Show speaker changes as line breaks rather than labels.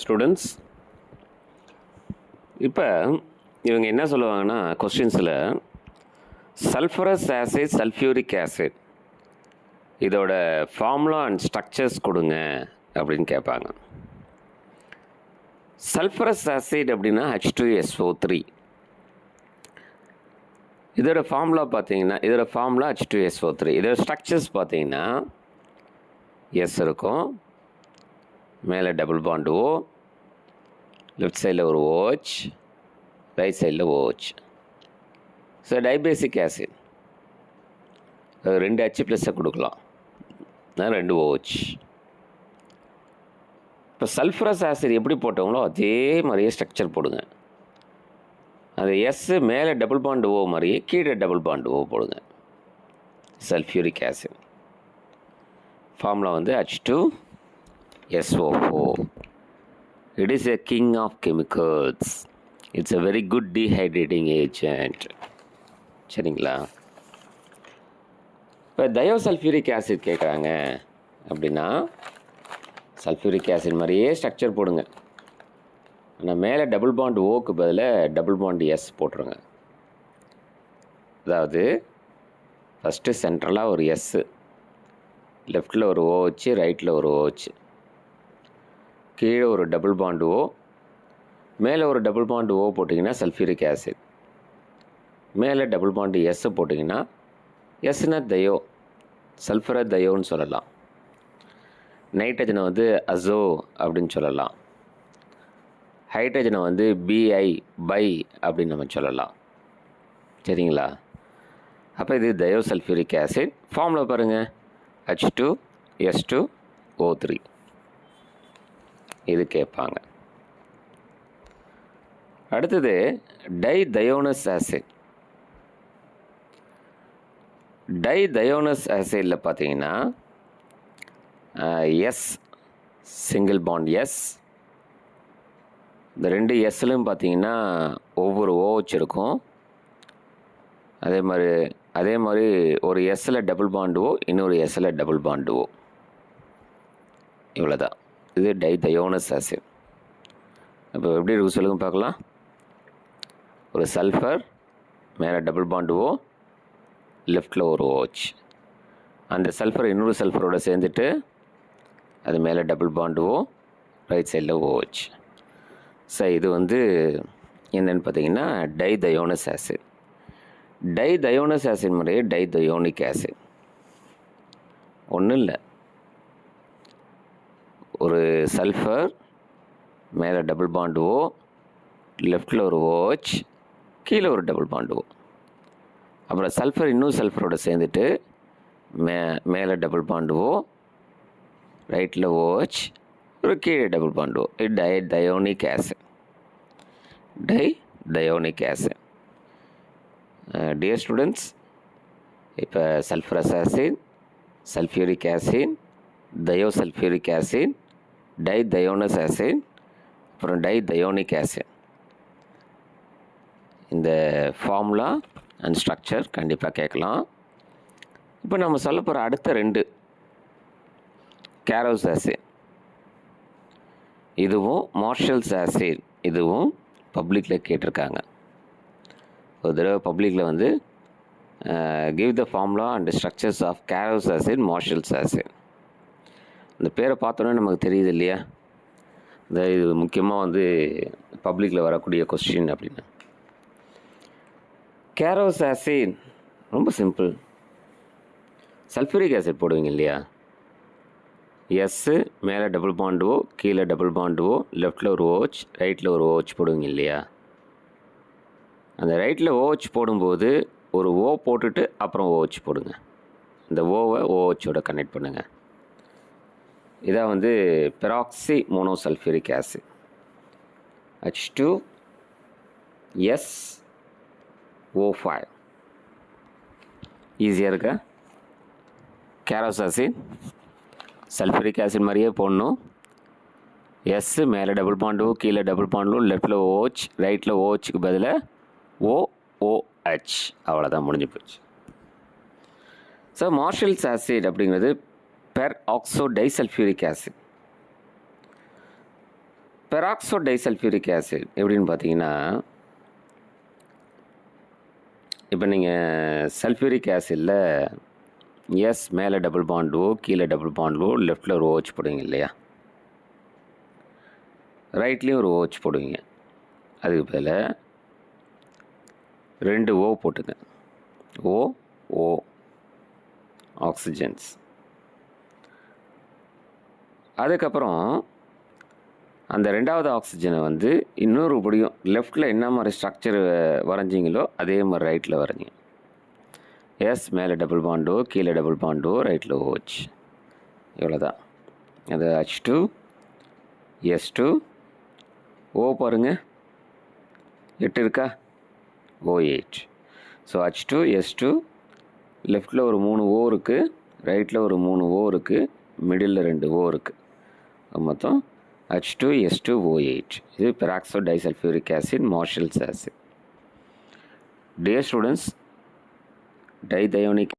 Students, இப்போ இவங்க என்ன சொல்லுவாங்கன்னா கொஸ்டின்ஸில் சல்ஃபரஸ் ஆசிட், சல்ஃபியூரிக் ஆசிட் இதோட ஃபார்முலா அண்ட் ஸ்ட்ரக்சர்ஸ் கொடுங்க அப்படின்னு கேட்பாங்க. சல்ஃபரஸ் ஆசிட் அப்படின்னா H2SO3. இதோட ஃபார்முலா பார்த்தீங்கன்னா H2SO3. இதோட ஸ்ட்ரக்சர்ஸ் பார்த்தீங்கன்னா எஸ் இருக்கும், மேலே டபுள் பாண்ட் ஓ, லெஃப்ட் சைடில் ஒரு OH, ரைட் சைடில் OH. ஸோ டைபேசிக் ஆசிட் அது 2 H+ கொடுக்கலாம், 2 OH. இப்போ சல்ஃபரஸ் ஆசிட் எப்படி போட்டவங்களோ அதே மாதிரியே ஸ்ட்ரக்சர் போடுங்க. அது எஸ் மேலே டபுள் பாண்ட் ஓ மாதிரியே கீழே டபுள் பாண்ட் ஓ போடுங்க. Sulphuric acid formula H2SO4. It is a king of chemicals. It's a very good dehydrating agent. சரிங்களா? இப்போ தயோசல்ஃபியூரிக் ஆசிட் கேட்குறாங்க அப்படின்னா சல்ஃபியூரிக் ஆசிட் மாதிரியே ஸ்ட்ரக்சர் போடுங்க. ஆனால் மேலே டபுள் பாண்ட் ஓக்கு பதிலாக டபுள் பாண்ட் எஸ் போட்டுருங்க. அதாவது ஃபஸ்ட்டு சென்ட்ரலாக ஒரு எஸ்ஸு, லெஃப்டில் ஒரு OH, ரைட்டில் ஒரு OH, கீழே ஒரு டபுள் பாண்ட் ஓ, மேலே ஒரு டபுள் பாண்ட் ஓ போட்டிங்கன்னா சல்ஃபியூரிக் ஆசிட், மேலே டபுள் பாண்ட் எஸ் போட்டிங்கன்னா எஸ்னா தயோ, சல்ஃபர தயோன்னு சொல்லலாம். நைட்ரஜனை அசோ அப்படின்னு சொல்லலாம். ஹைட்ரஜனை BI பை அப்படின்னு நம்ம சொல்லலாம். சரிங்களா? அப்போ இது தயோசல்ஃபியூரிக் ஆசிட். ஃபார்முலா பாருங்கள், H2S2O3. இது கேட்பாங்க. அடுத்தது டைதயோனஸ் ஆசிட். டைதயோனஸ் ஆசிடில் பார்த்தீங்கன்னா எஸ் சிங்கிள் பாண்ட் எஸ், இந்த 2 எஸ்லையும் பார்த்தீங்கன்னா ஒவ்வொரு OH இருக்கும். அதே மாதிரி ஒரு எஸ்ஸில் டபுள் பாண்ட் ஓ, இன்னொரு எஸ்ஸில் டபுள் பாண்ட் ஓ. இவ்வளோ தான். இது டைதயோனஸ் ஆசிட். அப்போ எப்படி இருக்கு சொல்லுங்க பார்க்கலாம். ஒரு சல்ஃபர், மேலே டபுள் பாண்ட் ஓ, லெஃப்டில் ஒரு OH. அந்த சல்ஃபர் இன்னொரு சல்ஃபரோடு சேர்ந்துட்டு அது மேலே டபுள் பாண்ட் ஓ, ரைட் சைடில் OH. ஸோ இது என்னென்னு பார்த்தீங்கன்னா டைதயோனஸ் ஆசிட். டைதயோனஸ் ஆசிட் முறையே டைதயோனிக் ஆசிட். ஒன்றும் இல்லை, ஒரு சல்ஃபர், மேலே டபுள் பாண்ட் ஓ, லெஃப்டில் ஒரு OH, கீழே ஒரு டபுள் பாண்ட் ஓ. அப்புறம் சல்ஃபர் இன்னும் சல்ஃபரோடு சேர்ந்துட்டு மேலே டபுள் பாண்ட் ஓ, ரைட்டில் OH, ஒரு கீழே டபுள் பாண்ட் ஓ. இது dithionic acid. Dithionic acid. Dear students, இப்போ sulphurous acid, sulphuric acid, thiosulphuric acid, dithionous acid, அப்புறம் டைதயோனிக் ஆசிட். இந்த ஃபார்முலா அண்ட் ஸ்ட்ரக்சர் கண்டிப்பாக கேட்கலாம். இப்போ நம்ம சொல்ல போகிற அடுத்த 2 கேரோஸ் ஆசிட், இதுவும் மார்ஷல்ஸ் ஆசிட், இதுவும் பப்ளிக்கில் கேட்டிருக்காங்க. ஒரு தடவை பப்ளிக்கில் give the formula and structures of Caro's acid, Marshall's acid. இந்த பேரை பார்த்தோன்னே நமக்கு தெரியுது இல்லையா? இது முக்கியமாக பப்ளிக்கில் வரக்கூடிய கொஸ்டின் அப்படின்னு. கேரோஸ் ஆசிட் ரொம்ப சிம்பிள். சல்ஃபியூரிக் ஆசிட் போடுவீங்க இல்லையா? எஸ்ஸு, மேலே டபுள் பாண்ட் ஓ, கீழே டபுள் பாண்ட் ஓ, லெஃப்டில் ஒரு OH, ரைட்டில் ஒரு OH போடுவீங்க இல்லையா? அந்த ரைட்டில் OH போடும்போது ஒரு ஓ போட்டுட்டு அப்புறம் OH போடுங்க. இந்த ஓவை OHோட கனெக்ட் பண்ணுங்கள். இதான் பெராக்சி மோனோசல்ஃபியூரிக் ஆசிட், H2SO5. ஈஸியாக இருக்கா? கேரோஸ் ஆசிட் சல்ஃபியூரிக் ஆசிட் மாதிரியே போடணும். எஸ் மேலே டபுள் பாண்ட் ஓ, கீழே டபுள் பாண்ட் ஓ, லெஃப்டில் OH, ரைட்டில் OHக்கு பதிலாக OOH. அவ்வளோதான், முடிஞ்சு போச்சு. ஸோ மார்ஷல்ஸ் ஆசிட் அப்படிங்கிறது peroxodisulphuric acid. Peroxo disulphuric acid எப்படின்னு பார்த்தீங்கன்னா, இப்போ நீங்கள் சல்ஃபியூரிக் ஆசிடில் எஸ் மேலே டபுள் பாண்ட் ஓ, கீழே டபுள் பாண்ட் ஓ, லெஃப்டில் ஒரு ஓச் போடுவீங்க இல்லையா, ரைட்லேயும் ஒரு ஓச் போடுவீங்க. அதுக்கு பதில் 2 ஓ போட்டுங்க. ஓ ஓ ஆக்சிஜன்ஸ். அதுக்கப்புறம் அந்த 2வது ஆக்சிஜனை வந்து இன்னொரு படியும் லெஃப்டில் என்ன மாதிரி ஸ்ட்ரக்சர் வரைஞ்சிங்களோ அதே மாதிரி ரைட்டில் வரைஞ்சிங்க. எஸ் மேலே டபுள் பாண்டோ, கீழே டபுள் பாண்டோ, ரைட்டில் ஓச். இவ்வளோ தான். அது H2 S2 ஓ பாருங்கள் 8 இருக்கா, OH. ஸோ H2 S2 லெஃப்டில் ஒரு 3 ஓ இருக்குது, ரைட்டில் ஒரு 3 ஓ இருக்குது, மிடில் 2 ஓ இருக்குது. மொத்தம் H2 S2 OH. இது peroxo disulphuric acid, Marshall's acid. Dear students, டைதயோனிக்